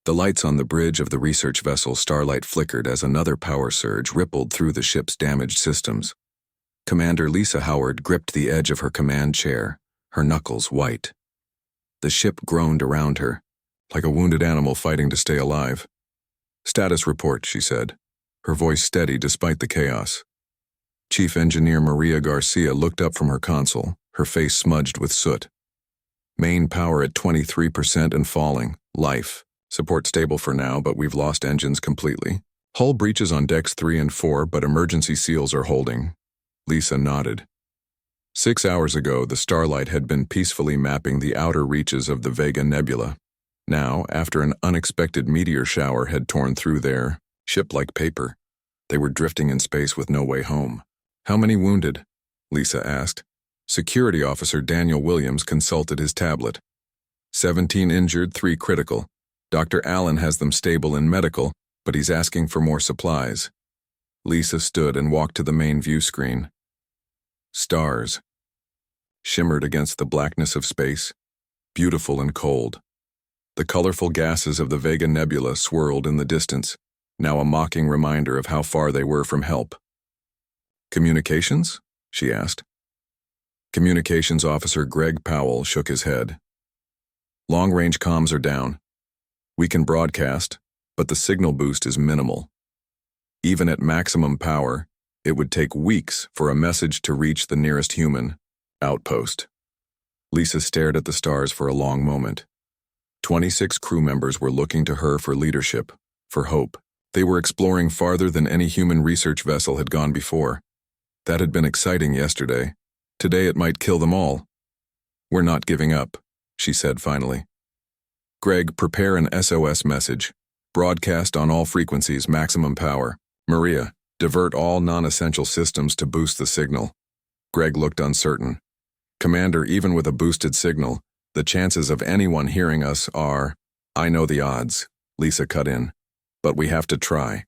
The lights on the bridge of the research vessel Starlight flickered as another power surge rippled through the ship's damaged systems. Commander Lisa Howard gripped the edge of her command chair, her knuckles white. The ship groaned around her, like a wounded animal fighting to stay alive. "Status report," she said, her voice steady despite the chaos. Chief Engineer Maria Garcia looked up from her console, her face smudged with soot. "Main power at 23% and falling. Life. Support stable for now, but we've lost engines completely. Hull breaches on decks 3 and 4, but emergency seals are holding." Lisa nodded. 6 hours ago, the Starlight had been peacefully mapping the outer reaches of the Vega Nebula. Now, after an unexpected meteor shower had torn through their ship like paper, they were drifting in space with no way home. "How many wounded?" Lisa asked. Security Officer Daniel Williams consulted his tablet. 17 injured, 3 critical. Dr. Allen has them stable in medical, but he's asking for more supplies. Lisa stood and walked to the main view screen. Stars shimmered against the blackness of space, beautiful and cold. The colorful gases of the Vega Nebula swirled in the distance, now a mocking reminder of how far they were from help. "Communications?" she asked. Communications Officer Greg Powell shook his head. "Long-range comms are down. We can broadcast, but the signal boost is minimal. Even at maximum power, it would take weeks for a message to reach the nearest human outpost." Lisa stared at the stars for a long moment. 26 crew members were looking to her for leadership, for hope. They were exploring farther than any human research vessel had gone before. That had been exciting yesterday. Today it might kill them all. "We're not giving up," she said finally. "Greg, prepare an SOS message. Broadcast on all frequencies, maximum power. Maria, divert all non-essential systems to boost the signal." Greg looked uncertain. "Commander, even with a boosted signal, the chances of anyone hearing us are—" "I know the odds," Lisa cut in. "But we have to try.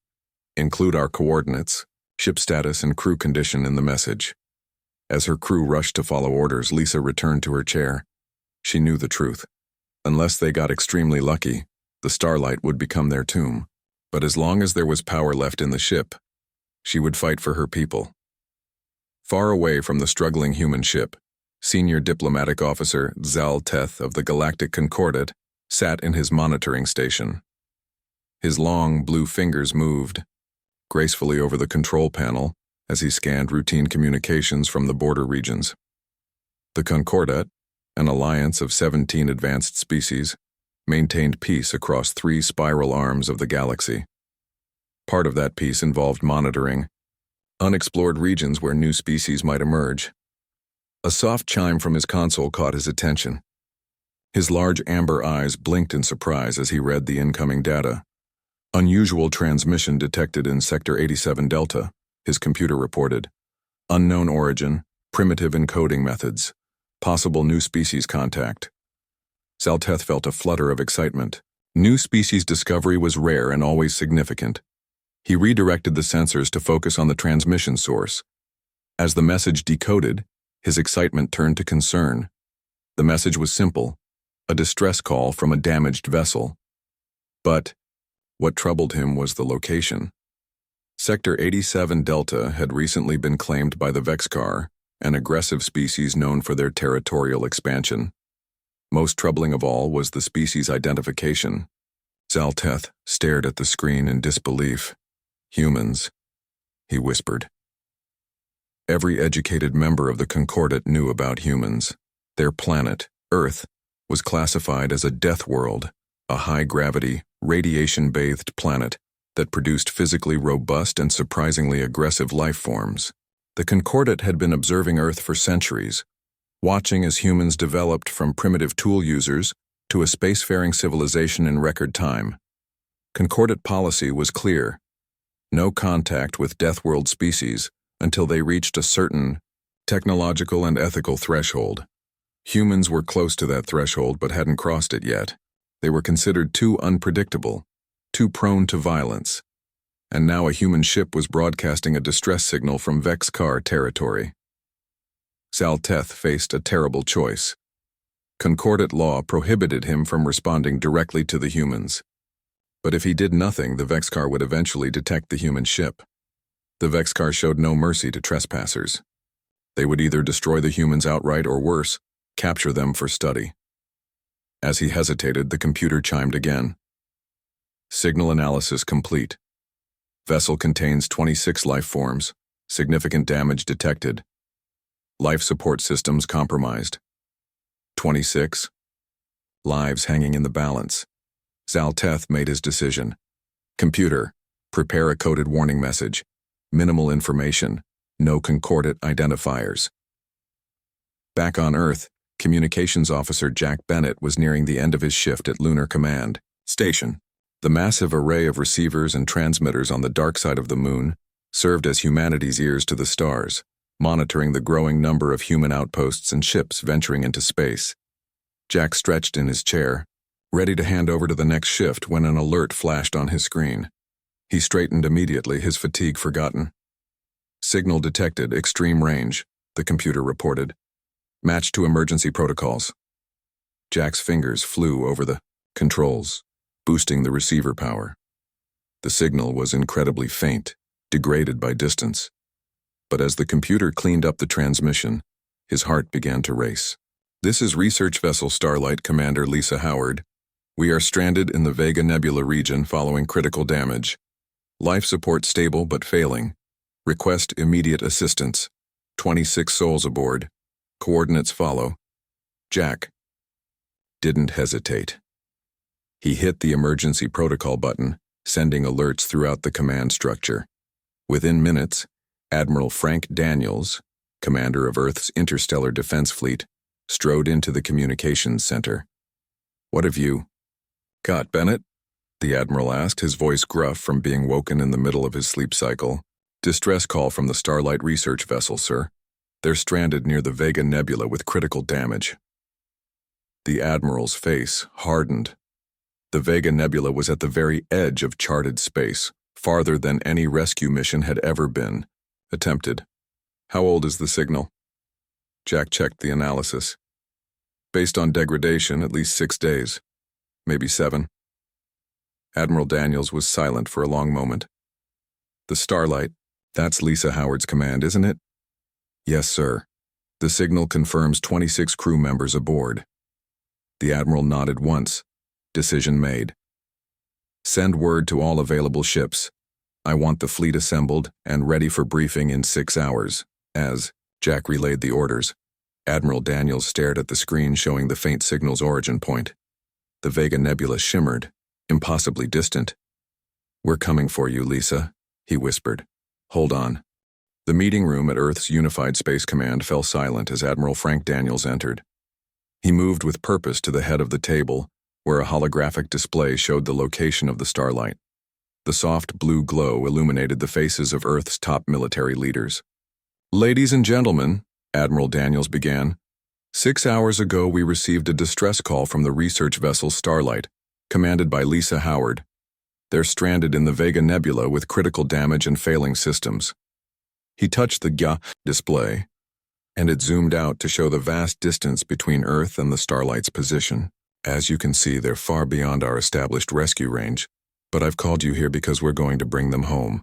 Include our coordinates, ship status and crew condition in the message." As her crew rushed to follow orders, Lisa returned to her chair. She knew the truth. Unless they got extremely lucky, the Starlight would become their tomb. But as long as there was power left in the ship, she would fight for her people. Far away from the struggling human ship, Senior Diplomatic Officer Zal Teth of the Galactic Concordat sat in his monitoring station. His long, blue fingers moved gracefully over the control panel as he scanned routine communications from the border regions. The Concordat, an alliance of 17 advanced species, maintained peace across 3 spiral arms of the galaxy. Part of that peace involved monitoring unexplored regions where new species might emerge. A soft chime from his console caught his attention. His large amber eyes blinked in surprise as he read the incoming data. "Unusual transmission detected in Sector 87 Delta," his computer reported. "Unknown origin, primitive encoding methods. Possible new species contact." Zalteth felt a flutter of excitement. New species discovery was rare and always significant. He redirected the sensors to focus on the transmission source. As the message decoded, his excitement turned to concern. The message was simple, a distress call from a damaged vessel. But what troubled him was the location. Sector 87 Delta had recently been claimed by the Vexcar, an aggressive species known for their territorial expansion. Most troubling of all was the species identification. Zalteth stared at the screen in disbelief. "Humans," he whispered. Every educated member of the Concordat knew about humans. Their planet, Earth, was classified as a death world, a high-gravity, radiation-bathed planet that produced physically robust and surprisingly aggressive life forms. The Concordat had been observing Earth for centuries, watching as humans developed from primitive tool users to a spacefaring civilization in record time. Concordat policy was clear: no contact with Deathworld species until they reached a certain technological and ethical threshold. Humans were close to that threshold but hadn't crossed it yet. They were considered too unpredictable, too prone to violence. And now a human ship was broadcasting a distress signal from Vexcar territory. Zalteth faced a terrible choice. Concordat law prohibited him from responding directly to the humans. But if he did nothing, the Vexcar would eventually detect the human ship. The Vexcar showed no mercy to trespassers. They would either destroy the humans outright or worse, capture them for study. As he hesitated, the computer chimed again. Signal analysis complete. Vessel contains 26 life forms. Significant damage detected. Life support systems compromised. 26. Lives hanging in the balance. Zalteth made his decision. Computer, prepare a coded warning message. Minimal information. No concordant identifiers. Back on Earth, Communications Officer Jack Bennett was nearing the end of his shift at Lunar Command Station. The massive array of receivers and transmitters on the dark side of the moon served as humanity's ears to the stars, monitoring the growing number of human outposts and ships venturing into space. Jack stretched in his chair, ready to hand over to the next shift when an alert flashed on his screen. He straightened immediately, his fatigue forgotten. Signal detected, extreme range, the computer reported. Matched to emergency protocols. Jack's fingers flew over the controls, boosting the receiver power. The signal was incredibly faint, degraded by distance. But as the computer cleaned up the transmission, his heart began to race. This is Research Vessel Starlight, Commander Lisa Howard. We are stranded in the Vega Nebula region following critical damage. Life support stable but failing. Request immediate assistance. 26 souls aboard. Coordinates follow. Jack didn't hesitate. He hit the emergency protocol button, sending alerts throughout the command structure. Within minutes, Admiral Frank Daniels, commander of Earth's Interstellar Defense Fleet, strode into the communications center. What have you got, Bennett? The Admiral asked, his voice gruff from being woken in the middle of his sleep cycle. Distress call from the Starlight research vessel, sir. They're stranded near the Vega Nebula with critical damage. The Admiral's face hardened. The Vega Nebula was at the very edge of charted space, farther than any rescue mission had ever been attempted. How old is the signal? Jack checked the analysis. Based on degradation, at least 6 days. Maybe 7. Admiral Daniels was silent for a long moment. The Starlight, that's Lisa Howard's command, isn't it? Yes, sir. The signal confirms 26 crew members aboard. The Admiral nodded once. Decision made. Send word to all available ships. I want the fleet assembled and ready for briefing in 6 hours. As Jack relayed the orders, Admiral Daniels stared at the screen showing the faint signal's origin point. The Vega Nebula shimmered, impossibly distant. We're coming for you, Lisa, he whispered. Hold on. The meeting room at Earth's Unified Space Command fell silent as Admiral Frank Daniels entered. He moved with purpose to the head of the table, where a holographic display showed the location of the Starlight. The soft blue glow illuminated the faces of Earth's top military leaders. Ladies and gentlemen, Admiral Daniels began, 6 hours ago we received a distress call from the research vessel Starlight, commanded by Lisa Howard. They're stranded in the Vega Nebula with critical damage and failing systems. He touched the GA display, and it zoomed out to show the vast distance between Earth and the Starlight's position. As you can see, they're far beyond our established rescue range, but I've called you here because we're going to bring them home.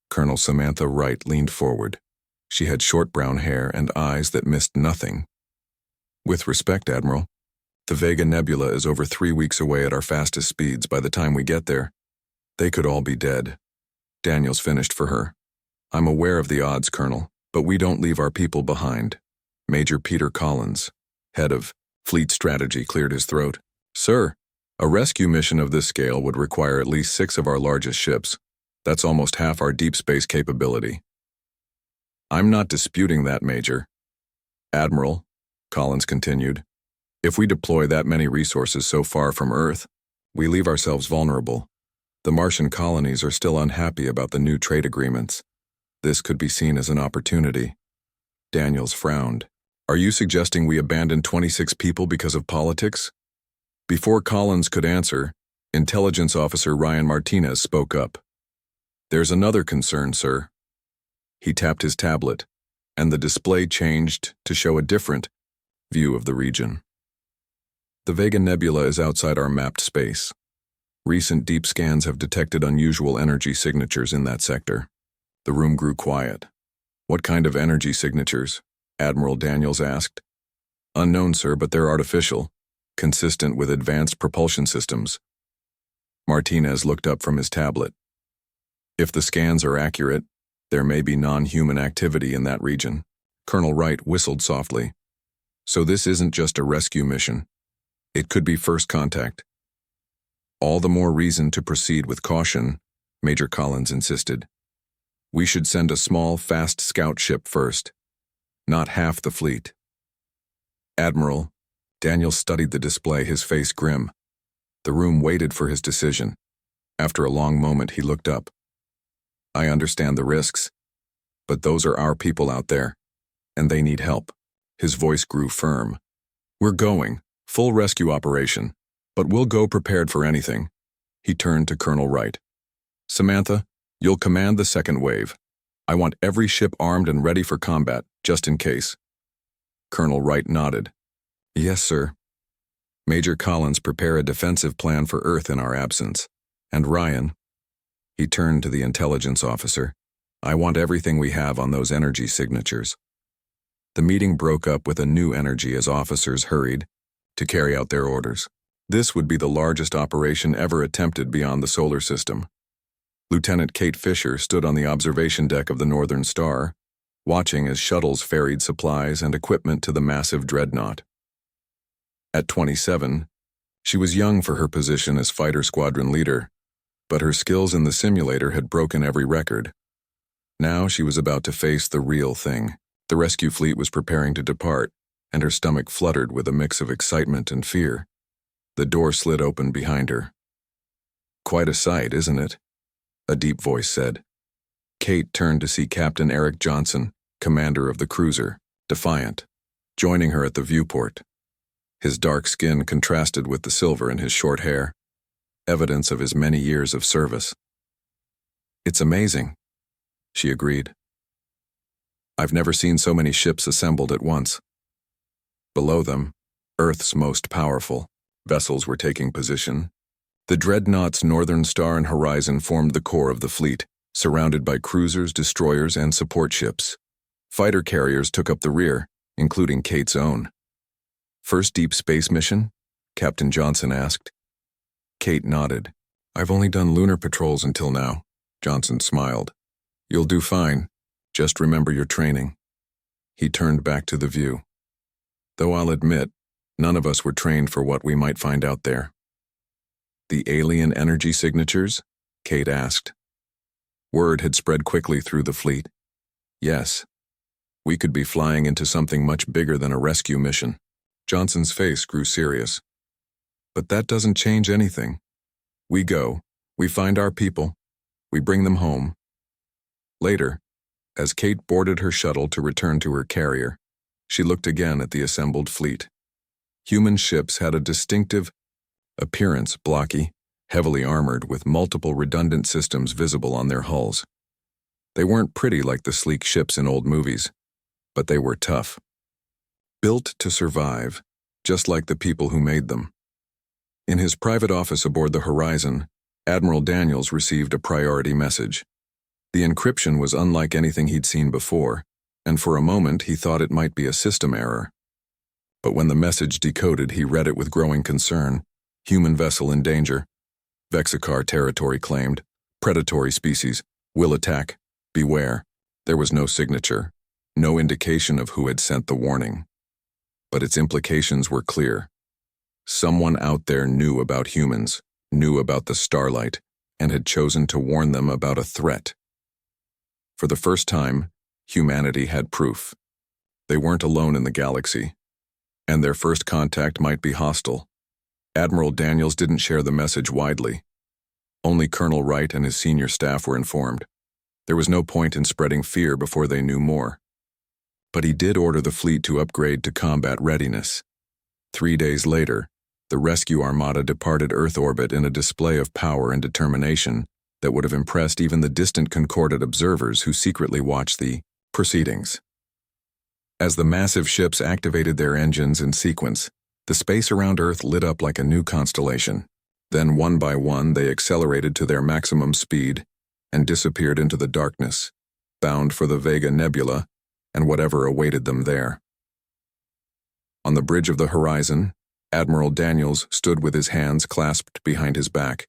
Colonel Samantha Wright leaned forward. She had short brown hair and eyes that missed nothing. With respect, Admiral, the Vega Nebula is over 3 weeks away at our fastest speeds. By the time we get there, they could all be dead. Daniels finished for her. I'm aware of the odds, Colonel, but we don't leave our people behind. Major Peter Collins, head of Fleet Strategy, cleared his throat. Sir, a rescue mission of this scale would require at least 6 of our largest ships. That's almost half our deep space capability. I'm not disputing that, Major. Admiral, Collins continued, if we deploy that many resources so far from Earth, we leave ourselves vulnerable. The Martian colonies are still unhappy about the new trade agreements. This could be seen as an opportunity. Daniels frowned. Are you suggesting we abandon 26 people because of politics? Before Collins could answer, Intelligence Officer Ryan Martinez spoke up. There's another concern, sir. He tapped his tablet, and the display changed to show a different view of the region. The Vega Nebula is outside our mapped space. Recent deep scans have detected unusual energy signatures in that sector. The room grew quiet. What kind of energy signatures? Admiral Daniels asked. Unknown, sir, but they're artificial, consistent with advanced propulsion systems. Martinez looked up from his tablet. If the scans are accurate, there may be non-human activity in that region. Colonel Wright whistled softly. So this isn't just a rescue mission. It could be first contact. All the more reason to proceed with caution, Major Collins insisted. We should send a small, fast scout ship first. Not half the fleet. Admiral, Daniel studied the display, his face grim. The room waited for his decision. After a long moment, he looked up. I understand the risks, but those are our people out there, and they need help. His voice grew firm. We're going, full rescue operation, but we'll go prepared for anything. He turned to Colonel Wright. Samantha, you'll command the second wave. I want every ship armed and ready for combat, just in case. Colonel Wright nodded. Yes, sir. Major Collins, prepare a defensive plan for Earth in our absence. And Ryan, he turned to the intelligence officer, I want everything we have on those energy signatures. The meeting broke up with a new energy as officers hurried to carry out their orders. This would be the largest operation ever attempted beyond the solar system. Lieutenant Kate Fisher stood on the observation deck of the Northern Star, watching as shuttles ferried supplies and equipment to the massive dreadnought. At 27, she was young for her position as fighter squadron leader, but her skills in the simulator had broken every record. Now she was about to face the real thing. The rescue fleet was preparing to depart, and her stomach fluttered with a mix of excitement and fear. The door slid open behind her. Quite a sight, isn't it? A deep voice said. Kate turned to see Captain Eric Johnson, commander of the cruiser, Defiant, joining her at the viewport. His dark skin contrasted with the silver in his short hair, evidence of his many years of service. It's amazing, she agreed. I've never seen so many ships assembled at once. Below them, Earth's most powerful vessels were taking position. The dreadnoughts Northern Star and Horizon formed the core of the fleet, surrounded by cruisers, destroyers, and support ships. Fighter carriers took up the rear, including Kate's own. First deep space mission? Captain Johnson asked. Kate nodded. I've only done lunar patrols until now. Johnson smiled. You'll do fine. Just remember your training. He turned back to the view. Though I'll admit, none of us were trained for what we might find out there. The alien energy signatures? Kate asked. Word had spread quickly through the fleet. Yes. We could be flying into something much bigger than a rescue mission. Johnson's face grew serious. But that doesn't change anything. We go, we find our people, we bring them home. Later, as Kate boarded her shuttle to return to her carrier, she looked again at the assembled fleet. Human ships had a distinctive appearance, blocky, heavily armored with multiple redundant systems visible on their hulls. They weren't pretty like the sleek ships in old movies, but they were tough. Built to survive, just like the people who made them. In his private office aboard the Horizon, Admiral Daniels received a priority message. The encryption was unlike anything he'd seen before, and for a moment he thought it might be a system error. But when the message decoded, he read it with growing concern. Human vessel in danger. Vexikar territory claimed. Predatory species. Will attack. Beware. There was no signature. No indication of who had sent the warning. But its implications were clear. Someone out there knew about humans, knew about the starlight, and had chosen to warn them about a threat. For the first time, humanity had proof. They weren't alone in the galaxy, and their first contact might be hostile. Admiral Daniels didn't share the message widely. Only Colonel Wright and his senior staff were informed. There was no point in spreading fear before they knew more. But he did order the fleet to upgrade to combat readiness. 3 days later, the rescue armada departed Earth orbit in a display of power and determination that would have impressed even the distant Concordate observers who secretly watched the proceedings. As the massive ships activated their engines in sequence, the space around Earth lit up like a new constellation. Then one by one they accelerated to their maximum speed and disappeared into the darkness, bound for the Vega Nebula and whatever awaited them there. On the bridge of the horizon, Admiral Daniels stood with his hands clasped behind his back,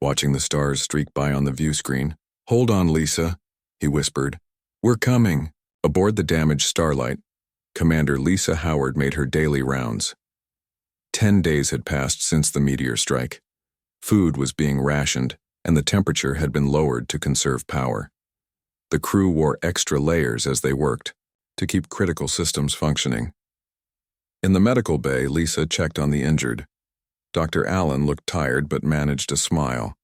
watching the stars streak by on the view screen. "Hold on, Lisa," he whispered. "We're coming." Aboard the damaged Starlight, Commander Lisa Howard made her daily rounds. 10 days had passed since the meteor strike. Food was being rationed, and the temperature had been lowered to conserve power. The crew wore extra layers as they worked, to keep critical systems functioning. In the medical bay, Lisa checked on the injured. Dr. Allen looked tired but managed a smile.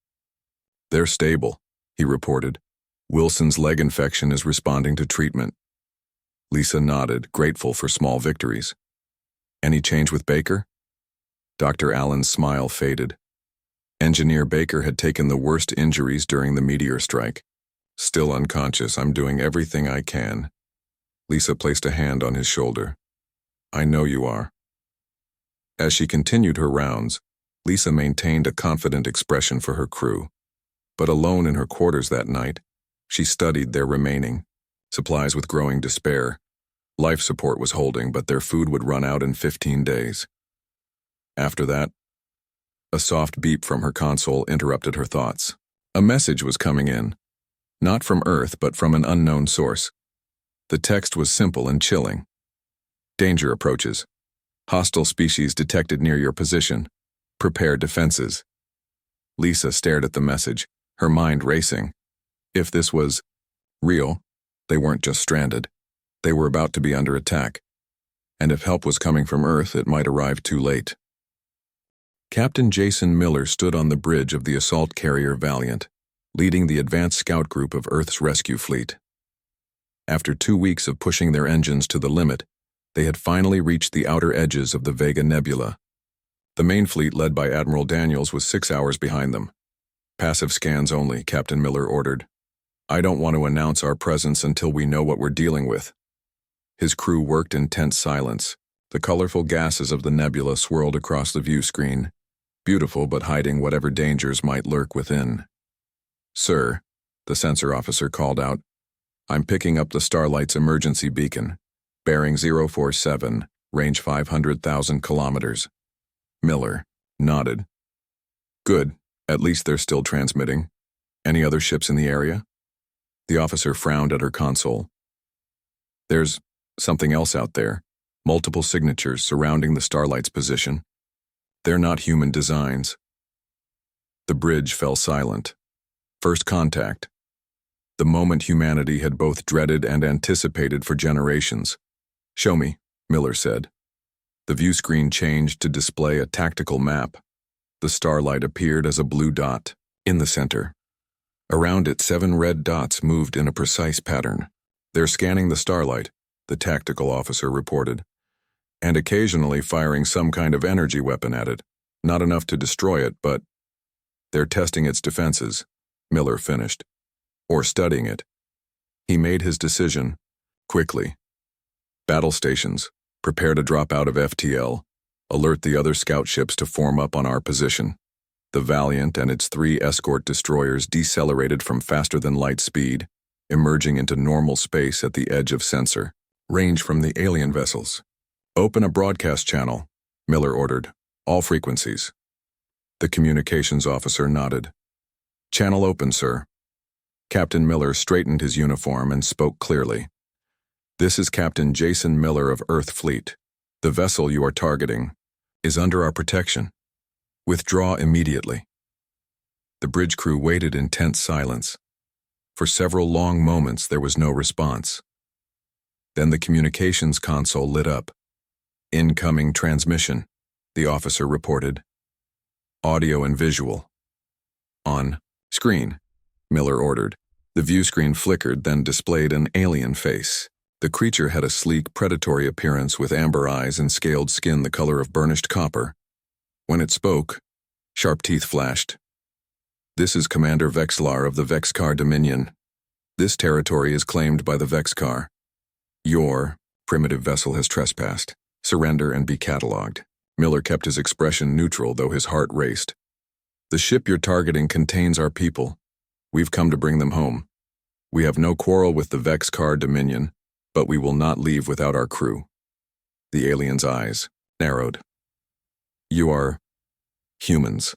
"They're stable," he reported. "Wilson's leg infection is responding to treatment." Lisa nodded, grateful for small victories. "Any change with Baker?" Dr. Allen's smile faded. Engineer Baker had taken the worst injuries during the meteor strike. "Still unconscious, I'm doing everything I can." Lisa placed a hand on his shoulder. "I know you are." As she continued her rounds, Lisa maintained a confident expression for her crew. But alone in her quarters that night, she studied their remaining supplies with growing despair. Life support was holding, but their food would run out in 15 days. After that, a soft beep from her console interrupted her thoughts. A message was coming in, not from Earth, but from an unknown source. The text was simple and chilling. "Danger approaches. Hostile species detected near your position. Prepare defenses." Lisa stared at the message, her mind racing. If this was real, they weren't just stranded. They were about to be under attack. And if help was coming from Earth, it might arrive too late. Captain Jason Miller stood on the bridge of the assault carrier Valiant, leading the advanced scout group of Earth's rescue fleet. After 2 weeks of pushing their engines to the limit, they had finally reached the outer edges of the Vega Nebula. The main fleet, led by Admiral Daniels, was 6 hours behind them. "Passive scans only," Captain Miller ordered. "I don't want to announce our presence until we know what we're dealing with." His crew worked in tense silence. The colorful gases of the nebula swirled across the view screen, beautiful but hiding whatever dangers might lurk within. "Sir," the sensor officer called out, "I'm picking up the Starlight's emergency beacon. Bearing 047, range 500,000 kilometers. Miller nodded. "Good, at least they're still transmitting. Any other ships in the area?" The officer frowned at her console. "There's something else out there, multiple signatures surrounding the Starlight's position. They're not human designs." The bridge fell silent. First contact. The moment humanity had both dreaded and anticipated for generations. "Show me," Miller said. The view screen changed to display a tactical map. The Starlight appeared as a blue dot in the center. Around it, 7 red dots moved in a precise pattern. "They're scanning the Starlight," the tactical officer reported, "and occasionally firing some kind of energy weapon at it. Not enough to destroy it, but they're testing its defenses," Miller finished. "Or studying it." He made his decision quickly. "Battle stations, prepare to drop out of FTL. Alert the other scout ships to form up on our position." The Valiant and its 3 escort destroyers decelerated from faster-than-light speed, emerging into normal space at the edge of sensor range from the alien vessels. "Open a broadcast channel," Miller ordered. "All frequencies." The communications officer nodded. "Channel open, sir." Captain Miller straightened his uniform and spoke clearly. "This is Captain Jason Miller of Earth Fleet. The vessel you are targeting is under our protection. Withdraw immediately." The bridge crew waited in tense silence. For several long moments there was no response. Then the communications console lit up. "Incoming transmission," the officer reported. "Audio and visual." "On screen," Miller ordered. The view screen flickered, then displayed an alien face. The creature had a sleek, predatory appearance with amber eyes and scaled skin the color of burnished copper. When it spoke, sharp teeth flashed. "This is Commander Vexlar of the Vexcar Dominion. This territory is claimed by the Vexcar. Your primitive vessel has trespassed. Surrender and be catalogued." Miller kept his expression neutral, though his heart raced. The ship you're targeting contains our people. We've come to bring them home. We have no quarrel with the Vexcar Dominion, but we will not leave without our crew. The alien's eyes narrowed. You are humans.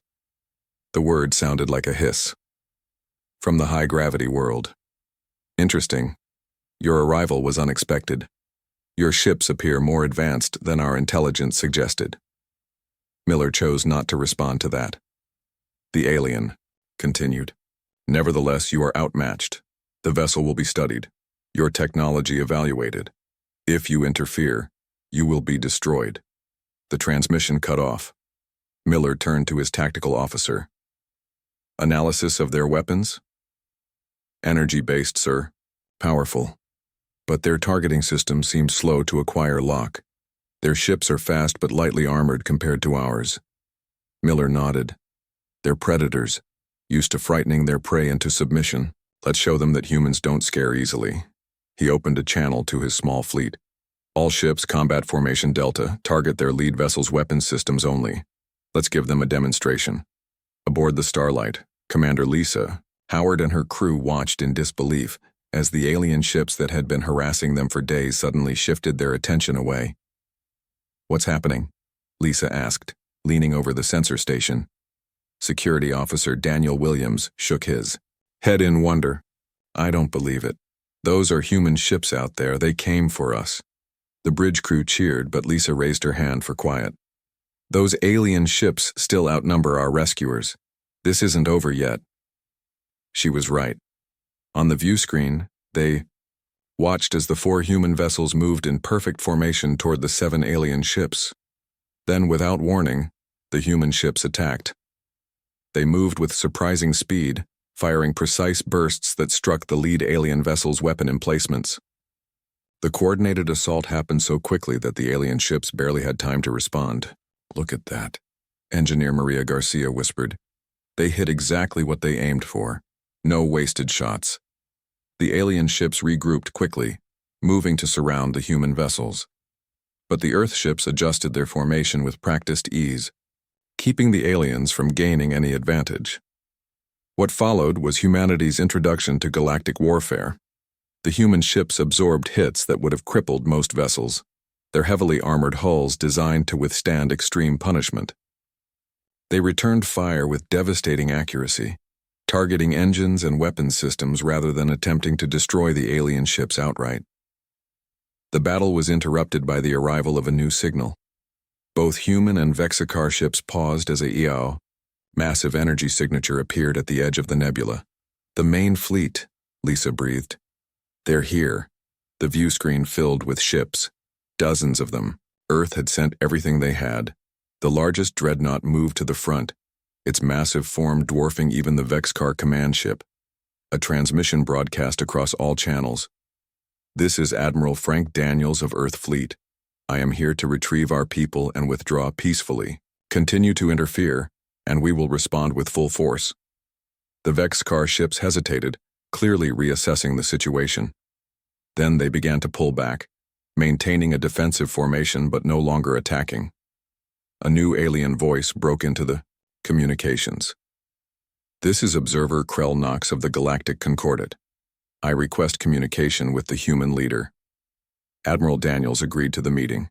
The word sounded like a hiss. From the high-gravity world. Interesting. Your arrival was unexpected. Your ships appear more advanced than our intelligence suggested. Miller chose not to respond to that. The alien continued. Nevertheless, you are outmatched. The vessel will be studied, your technology evaluated. If you interfere, you will be destroyed. The transmission cut off. Miller turned to his tactical officer. Analysis of their weapons? Energy-based, sir. Powerful. But their targeting system seems slow to acquire lock. Their ships are fast but lightly armored compared to ours. Miller nodded. They're predators, used to frightening their prey into submission. Let's show them that humans don't scare easily. He opened a channel to his small fleet. All ships, combat formation Delta, target their lead vessel's weapons systems only. Let's give them a demonstration. Aboard the Starlight, Commander Lisa, Howard and her crew watched in disbelief as the alien ships that had been harassing them for days suddenly shifted their attention away. What's happening? Lisa asked, leaning over the sensor station. Security Officer Daniel Williams shook his head in wonder. I don't believe it. Those are human ships out there. They came for us. The bridge crew cheered, but Lisa raised her hand for quiet. Those alien ships still outnumber our rescuers. This isn't over yet. She was right. On the view screen, they watched as the 4 human vessels moved in perfect formation toward the 7 alien ships. Then, without warning, the human ships attacked. They moved with surprising speed, firing precise bursts that struck the lead alien vessel's weapon emplacements. The coordinated assault happened so quickly that the alien ships barely had time to respond. Look at that, Engineer Maria Garcia whispered. They hit exactly what they aimed for. No wasted shots. The alien ships regrouped quickly, moving to surround the human vessels. But the Earth ships adjusted their formation with practiced ease, keeping the aliens from gaining any advantage. What followed was humanity's introduction to galactic warfare. The human ships absorbed hits that would have crippled most vessels, their heavily armored hulls designed to withstand extreme punishment. They returned fire with devastating accuracy, targeting engines and weapons systems rather than attempting to destroy the alien ships outright. The battle was interrupted by the arrival of a new signal. Both human and Vexacar ships paused as a EO, massive energy signature appeared at the edge of the nebula. The main fleet, Lisa breathed. They're here. The view screen filled with ships. Dozens of them. Earth had sent everything they had. The largest dreadnought moved to the front, its massive form dwarfing even the Vexcar command ship. A transmission broadcast across all channels. This is Admiral Frank Daniels of Earth Fleet. I am here to retrieve our people and withdraw peacefully. Continue to interfere, and we will respond with full force. The Vexcar ships hesitated, clearly reassessing the situation. Then they began to pull back, maintaining a defensive formation but no longer attacking. A new alien voice broke into the communications. This is Observer Krell Knox of the Galactic Concordat. I request communication with the human leader. Admiral Daniels agreed to the meeting.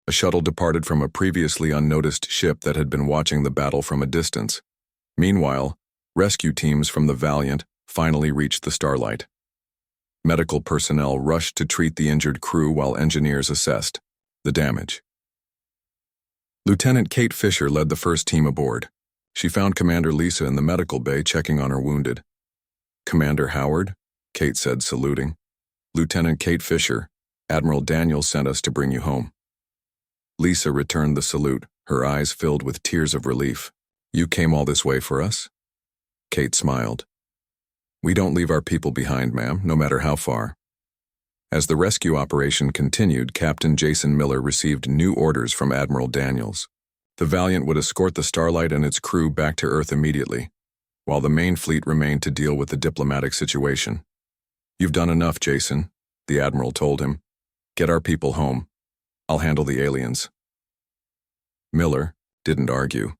A shuttle departed from a previously unnoticed ship that had been watching the battle from a distance. Meanwhile, rescue teams from the Valiant finally reached the Starlight. Medical personnel rushed to treat the injured crew while engineers assessed the damage. Lieutenant Kate Fisher led the first team aboard. She found Commander Lisa in the medical bay checking on her wounded. Commander Howard, Kate said, saluting. Lieutenant Kate Fisher, Admiral Daniels sent us to bring you home. Lisa returned the salute, her eyes filled with tears of relief. You came all this way for us? Kate smiled. We don't leave our people behind, ma'am, no matter how far. As the rescue operation continued, Captain Jason Miller received new orders from Admiral Daniels. The Valiant would escort the Starlight and its crew back to Earth immediately, while the main fleet remained to deal with the diplomatic situation. You've done enough, Jason, the Admiral told him. Get our people home. I'll handle the aliens. Miller didn't argue.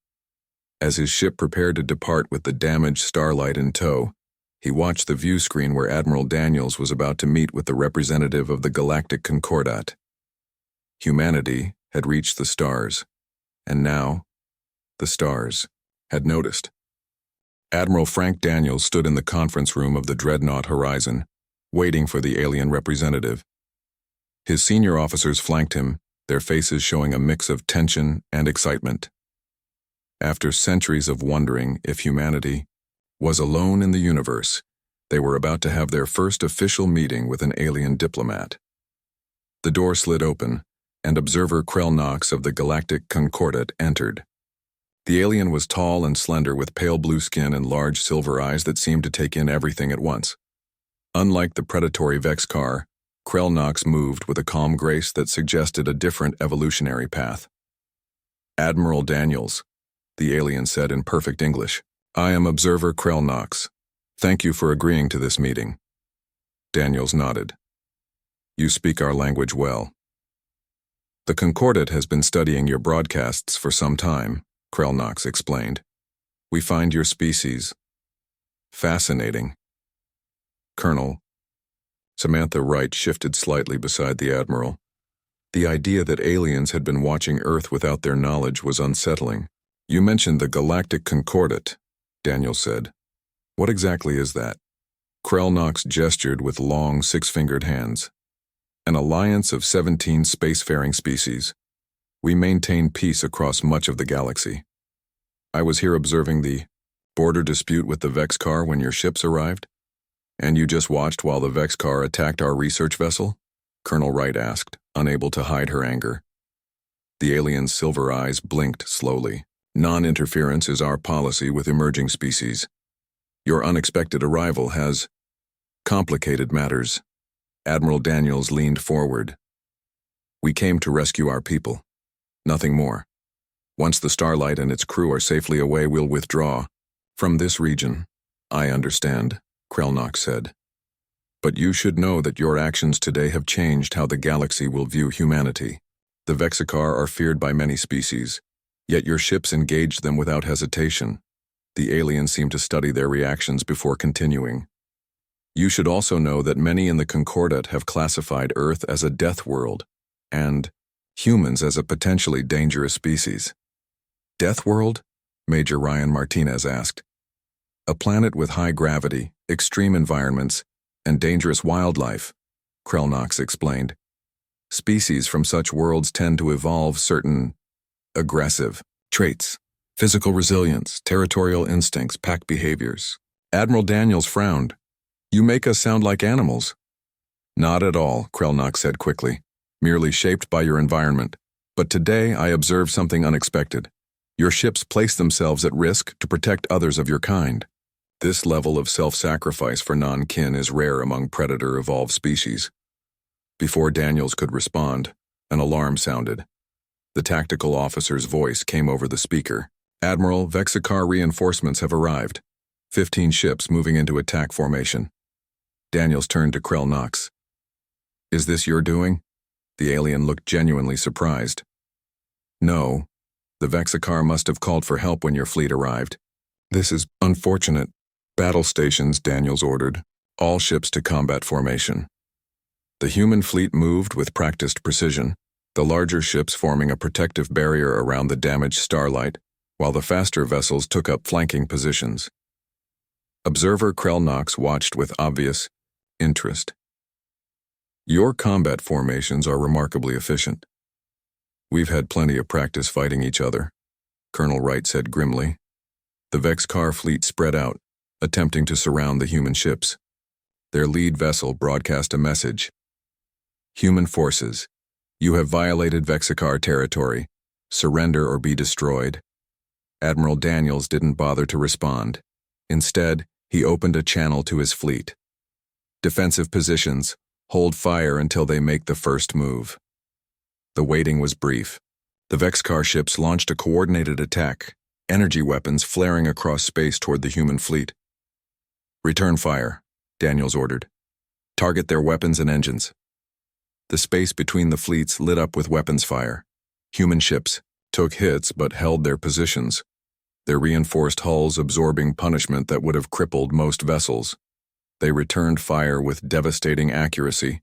As his ship prepared to depart with the damaged Starlight in tow, he watched the view screen where Admiral Daniels was about to meet with the representative of the Galactic Concordat. Humanity had reached the stars, and now, the stars had noticed. Admiral Frank Daniels stood in the conference room of the Dreadnought Horizon, waiting for the alien representative. His senior officers flanked him, their faces showing a mix of tension and excitement. After centuries of wondering if humanity was alone in the universe, they were about to have their first official meeting with an alien diplomat. The door slid open, and observer Krell Knox of the Galactic Concordat entered. The alien was tall and slender with pale blue skin and large silver eyes that seemed to take in everything at once. Unlike the predatory Vexcar, Krell Knox moved with a calm grace that suggested a different evolutionary path. "Admiral Daniels," the alien said in perfect English, "I am Observer Krell Knox. Thank you for agreeing to this meeting." Daniels nodded. "You speak our language well." "The Concordat has been studying your broadcasts for some time," Krell Knox explained. "We find your species fascinating." Colonel Samantha Wright shifted slightly beside the Admiral. The idea that aliens had been watching Earth without their knowledge was unsettling. "You mentioned the Galactic Concordat," Daniel said. "What exactly is that?" Krell Knox gestured with long, six-fingered hands. "An alliance of 17 spacefaring species. We maintain peace across much of the galaxy. I was here observing the border dispute with the Vexcar when your ships arrived. And you just watched while the Vexcar attacked our research vessel?" Colonel Wright asked, unable to hide her anger. The alien's silver eyes blinked slowly. "Non-interference is our policy with emerging species. Your unexpected arrival has complicated matters." Admiral Daniels leaned forward. "We came to rescue our people. Nothing more. Once the Starlight and its crew are safely away, we'll withdraw from this region." "I understand," Krell Knox said. "But you should know that your actions today have changed how the galaxy will view humanity. The Vexacar are feared by many species, yet your ships engaged them without hesitation." The aliens seemed to study their reactions before continuing. "You should also know that many in the Concordat have classified Earth as a death world, and humans as a potentially dangerous species." "Death world?" Major Ryan Martinez asked. "A planet with high gravity, extreme environments, and dangerous wildlife," Krell Knox explained. "Species from such worlds tend to evolve certain aggressive traits, physical resilience, territorial instincts, pack behaviors." Admiral Daniels frowned. "You make us sound like animals." "Not at all," Krell Knox said quickly. "Merely shaped by your environment. But today I observed something unexpected. Your ships place themselves at risk to protect others of your kind. This level of self-sacrifice for non-kin is rare among predator-evolved species." Before Daniels could respond, an alarm sounded. The tactical officer's voice came over the speaker. "Admiral, Vexacar reinforcements have arrived. 15 ships moving into attack formation." Daniels turned to Krell Knox. "Is this your doing?" The alien looked genuinely surprised. "No. The Vexacar must have called for help when your fleet arrived. This is unfortunate." "Battle stations," Daniels ordered. "All ships to combat formation." The human fleet moved with practiced precision, the larger ships forming a protective barrier around the damaged Starlight, while the faster vessels took up flanking positions. Observer Krell Knox watched with obvious interest. "Your combat formations are remarkably efficient." "We've had plenty of practice fighting each other," Colonel Wright said grimly. The Vexcar fleet spread out, attempting to surround the human ships. Their lead vessel broadcast a message. "Human forces, you have violated Vexacar territory. Surrender or be destroyed." Admiral Daniels didn't bother to respond. Instead, he opened a channel to his fleet. "Defensive positions, hold fire until they make the first move." The waiting was brief. The Vexcar ships launched a coordinated attack, energy weapons flaring across space toward the human fleet. "Return fire," Daniels ordered. "Target their weapons and engines." The space between the fleets lit up with weapons fire. Human ships took hits but held their positions. their reinforced hulls absorbing punishment that would have crippled most vessels. They returned fire with devastating accuracy,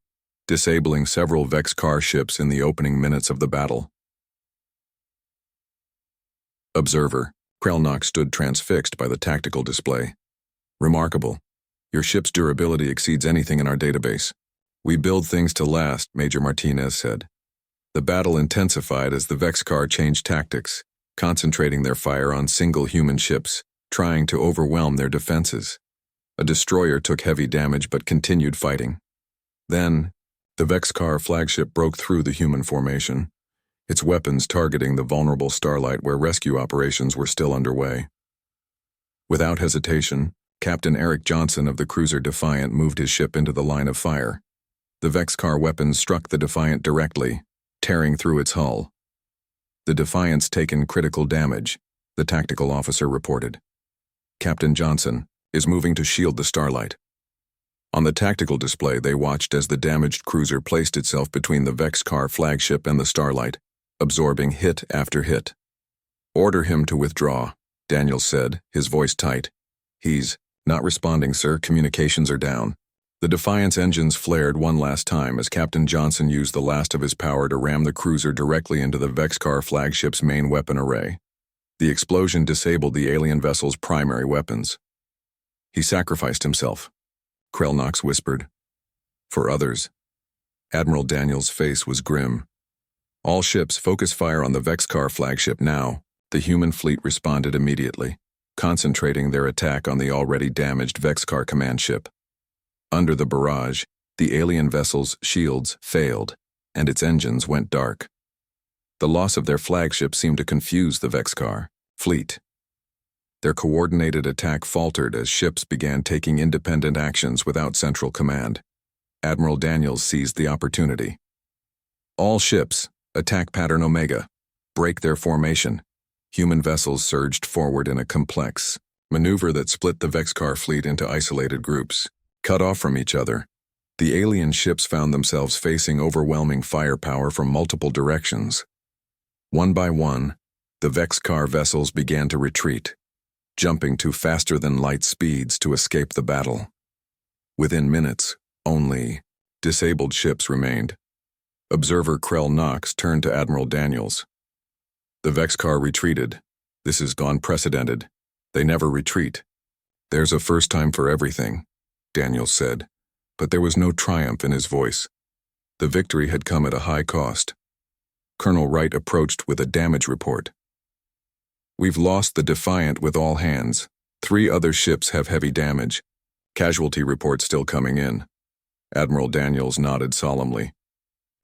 disabling several Vex-Car ships in the opening minutes of the battle. Observer, Krelnock stood transfixed by the tactical display. Remarkable. Your ship's durability exceeds anything in our database. We build things to last, Major Martinez said. The battle intensified as the Vex-Car changed tactics, concentrating their fire on single human ships, trying to overwhelm their defenses. A destroyer took heavy damage but continued fighting. Then, the Vex-Car flagship broke through the human formation, its weapons targeting the vulnerable Starlight where rescue operations were still underway. Without hesitation, Captain Eric Johnson of the cruiser Defiant moved his ship into the line of fire. The Vex-Car weapons struck the Defiant directly, tearing through its hull. The Defiant's taken critical damage, the tactical officer reported. Captain Johnson is moving to shield the Starlight. On the tactical display, they watched as the damaged cruiser placed itself between the Vex-Car flagship and the Starlight, absorbing hit after hit. Order him to withdraw, Daniels said, his voice tight. He's not responding, sir. Communications are down. The Defiant's engines flared one last time as Captain Johnson used the last of his power to ram the cruiser directly into the Vex-Car flagship's main weapon array. The explosion disabled the alien vessel's primary weapons. He sacrificed himself, Krelnock whispered. For others. Admiral Daniels' face was grim. All ships focus fire on the Vex-Car flagship now. The human fleet responded immediately, concentrating their attack on the already damaged Vex-Car command ship. Under the barrage, the alien vessel's shields failed, and its engines went dark. The loss of their flagship seemed to confuse the Vex-Car fleet. Their coordinated attack faltered as ships began taking independent actions without central command. Admiral Daniels seized the opportunity. All ships, attack pattern Omega. Break their formation. Human vessels surged forward in a complex maneuver that split the Vex-Car fleet into isolated groups. Cut off from each other, the alien ships found themselves facing overwhelming firepower from multiple directions. One by one, the Vex-Car vessels began to retreat, jumping to faster-than-light speeds to escape the battle. Within minutes, only disabled ships remained. Observer Krell Knox turned to Admiral Daniels. The Vex-Car retreated. This has gone precedented. They never retreat. There's a first time for everything, Daniels said, but there was no triumph in his voice. The victory had come at a high cost. Colonel Wright approached with a damage report. We've lost the Defiant with all hands. 3 other ships have heavy damage. Casualty reports still coming in. Admiral Daniels nodded solemnly.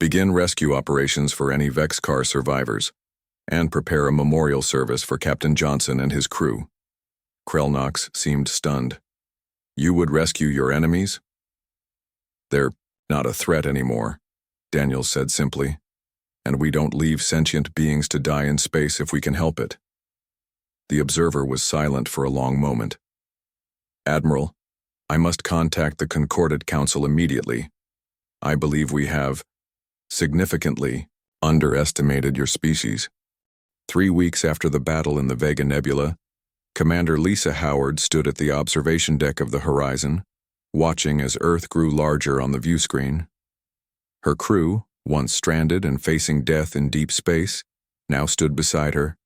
Begin rescue operations for any Vex-Car survivors, and prepare a memorial service for Captain Johnson and his crew. Krelnox seemed stunned. You would rescue your enemies? They're not a threat anymore, Daniels said simply, and we don't leave sentient beings to die in space if we can help it. The observer was silent for a long moment. Admiral, I must contact the Concordat Council immediately. I believe we have significantly underestimated your species. 3 weeks after the battle in the Vega Nebula, Commander Lisa Howard stood at the observation deck of the horizon, watching as Earth grew larger on the view screen. Her crew, once stranded and facing death in deep space, now stood beside her,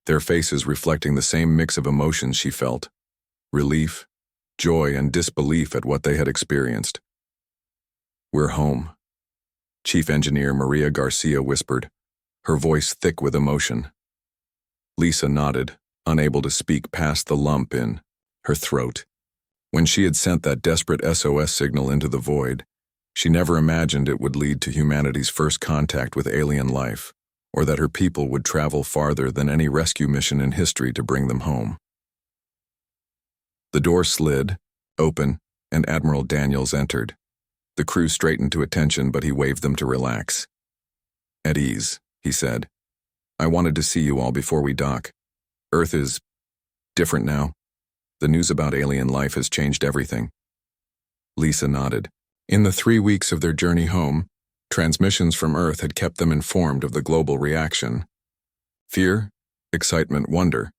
their faces reflecting the same mix of emotions she felt: relief, joy, and disbelief at what they had experienced. We're home, Chief Engineer Maria Garcia whispered, her voice thick with emotion. Lisa nodded, unable to speak past the lump in her throat. When she had sent that desperate SOS signal into the void, she never imagined it would lead to humanity's first contact with alien life, or that her people would travel farther than any rescue mission in history to bring them home. The door slid open, and Admiral Daniels entered. The crew straightened to attention, but he waved them to relax. At ease, he said. I wanted to see you all before we dock. Earth is different now. The news about alien life has changed everything. Lisa nodded. In the 3 weeks of their journey home, transmissions from Earth had kept them informed of the global reaction. Fear, excitement, wonder.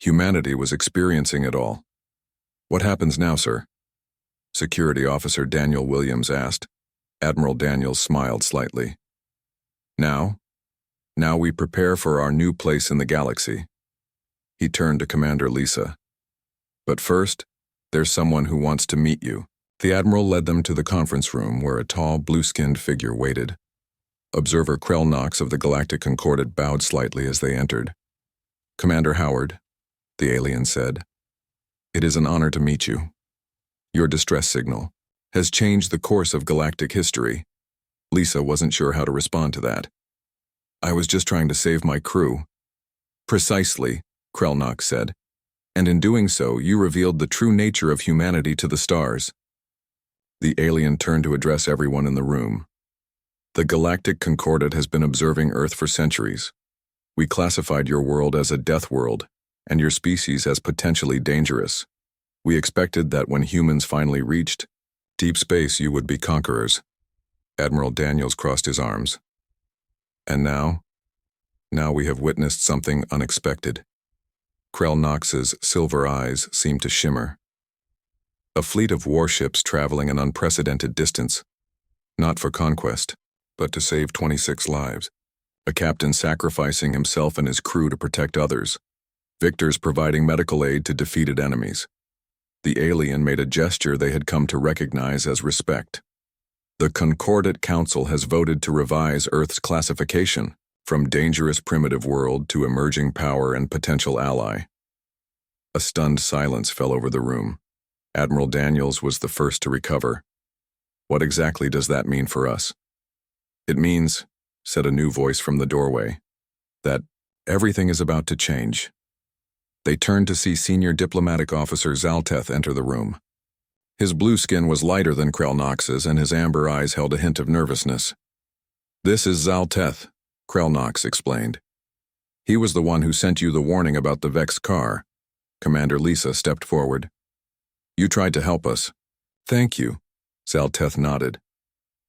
Humanity was experiencing it all. What happens now, sir? Security Officer Daniel Williams asked. Admiral Daniels smiled slightly. Now we prepare for our new place in the galaxy. He turned to Commander Lisa. But first, there's someone who wants to meet you. The Admiral led them to the conference room where a tall, blue-skinned figure waited. Observer Krell Knox of the Galactic Concordat bowed slightly as they entered. Commander Howard, the alien said, it is an honor to meet you. Your distress signal has changed the course of galactic history. Lisa wasn't sure how to respond to that. I was just trying to save my crew. Precisely, Krell Knox said, and in doing so, you revealed the true nature of humanity to the stars. The alien turned to address everyone in the room. The Galactic Concordat has been observing Earth for centuries. We classified your world as a death world, and your species as potentially dangerous. We expected that when humans finally reached deep space, you would be conquerors. Admiral Daniels crossed his arms. And now we have witnessed something unexpected. Krell Knox's silver eyes seemed to shimmer. A fleet of warships traveling an unprecedented distance, not for conquest, but to save 26 lives. A captain sacrificing himself and his crew to protect others. Victors providing medical aid to defeated enemies. The alien made a gesture they had come to recognize as respect. The Concordat Council has voted to revise Earth's classification from dangerous primitive world to emerging power and potential ally. A stunned silence fell over the room. Admiral Daniels was the first to recover. What exactly does that mean for us? It means, said a new voice from the doorway, that everything is about to change. They turned to see Senior Diplomatic Officer Zalteth enter the room. His blue skin was lighter than Krell Knox's, and his amber eyes held a hint of nervousness. This is Zalteth, Krell Knox explained. He was the one who sent you the warning about the Vex car. Commander Lisa stepped forward. You tried to help us. Thank you, Zalteth nodded.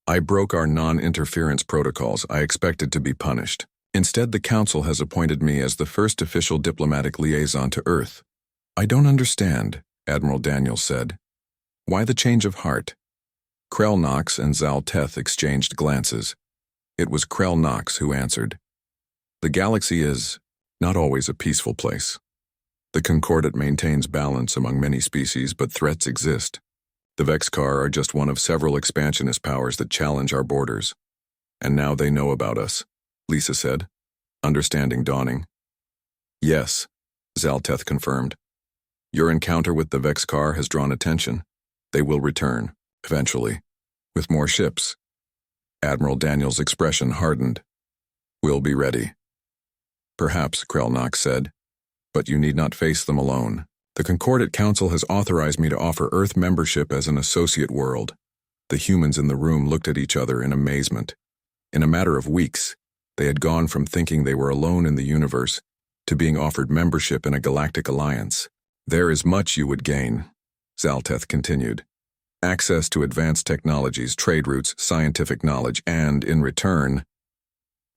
I broke our non-interference protocols. I expected to be punished. Instead, the Council has appointed me as the first official diplomatic liaison to Earth. I don't understand, Admiral Daniels said. Why the change of heart? Krell Knox and Zalteth exchanged glances. It was Krell Knox who answered. The galaxy is not always a peaceful place. The Concordat maintains balance among many species, but threats exist. The Vexcar are just one of several expansionist powers that challenge our borders. And now they know about us, Lisa said, understanding dawning. Yes, Zalteth confirmed. Your encounter with the Vexcar has drawn attention. They will return, eventually, with more ships. Admiral Daniels' expression hardened. We'll be ready. Perhaps, Krell Knox said, but you need not face them alone. The Concordat Council has authorized me to offer Earth membership as an associate world. The humans in the room looked at each other in amazement. In a matter of weeks, they had gone from thinking they were alone in the universe to being offered membership in a galactic alliance. There is much you would gain, Zalteth continued. Access to advanced technologies, trade routes, scientific knowledge, and, in return,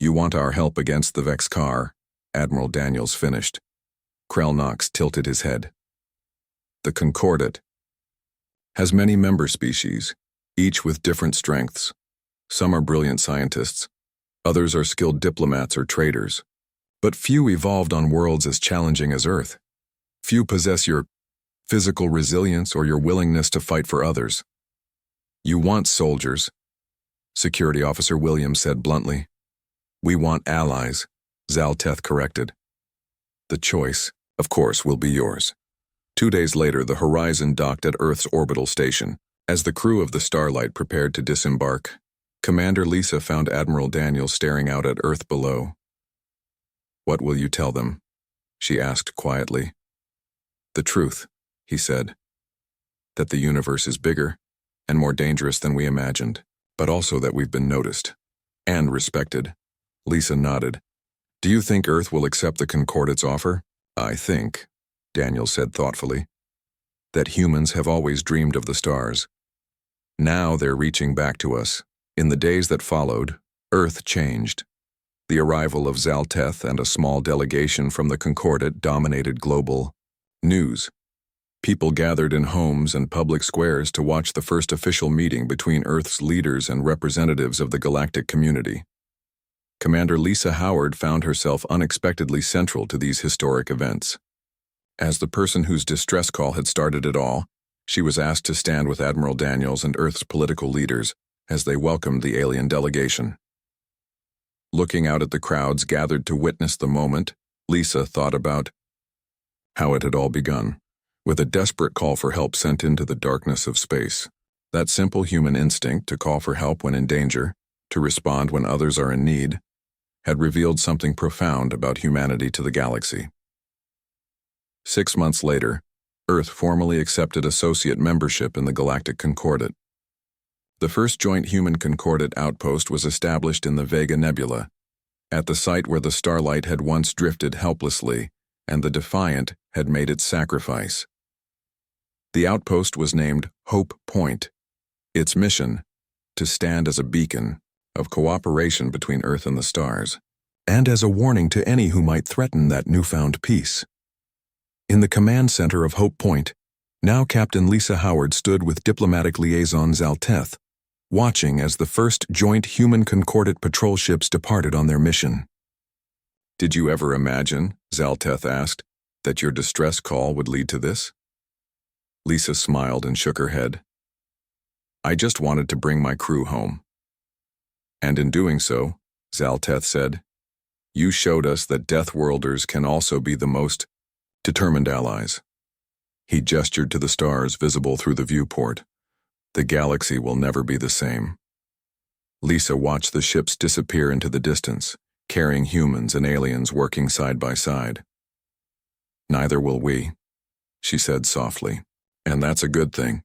you want our help against the Vexcar, Admiral Daniels finished. Krell Knox tilted his head. The Concordat has many member species, each with different strengths. Some are brilliant scientists, others are skilled diplomats or traders. But few evolved on worlds as challenging as Earth. Few possess your physical resilience or your willingness to fight for others. You want soldiers, Security Officer Williams said bluntly. We want allies, Zalteth corrected. The choice, of course, will be yours. 2 days later, the Horizon docked at Earth's orbital station. As the crew of the Starlight prepared to disembark, Commander Lisa found Admiral Daniels staring out at Earth below. What will you tell them? She asked quietly. The truth, he said. That the universe is bigger and more dangerous than we imagined, but also that we've been noticed and respected. Lisa nodded. Do you think Earth will accept the Concordat's offer? I think, Daniel said thoughtfully, that humans have always dreamed of the stars. Now they're reaching back to us. In the days that followed, Earth changed. The arrival of Zalteth and a small delegation from the Concordat dominated global news. People gathered in homes and public squares to watch the first official meeting between Earth's leaders and representatives of the galactic community. Commander Lisa Howard found herself unexpectedly central to these historic events. As the person whose distress call had started it all, she was asked to stand with Admiral Daniels and Earth's political leaders as they welcomed the alien delegation. Looking out at the crowds gathered to witness the moment, Lisa thought about how it had all begun, with a desperate call for help sent into the darkness of space. That simple human instinct to call for help when in danger, to respond when others are in need, had revealed something profound about humanity to the galaxy. 6 months later, Earth formally accepted associate membership in the Galactic Concordat. The first joint human Concordat outpost was established in the Vega Nebula, at the site where the Starlight had once drifted helplessly and the Defiant had made its sacrifice. The outpost was named Hope Point, its mission to stand as a beacon of cooperation between Earth and the stars, and as a warning to any who might threaten that newfound peace. In the command center of Hope Point, now Captain Lisa Howard stood with diplomatic liaison Zalteth, watching as the first joint human Concordat patrol ships departed on their mission. "Did you ever imagine," Zalteth asked, "that your distress call would lead to this?" Lisa smiled and shook her head. "I just wanted to bring my crew home." "And in doing so," Zalteth said, "you showed us that Deathworlders can also be the most determined allies." He gestured to the stars visible through the viewport. "The galaxy will never be the same." Lisa watched the ships disappear into the distance, carrying humans and aliens working side by side. "Neither will we," she said softly. "And that's a good thing."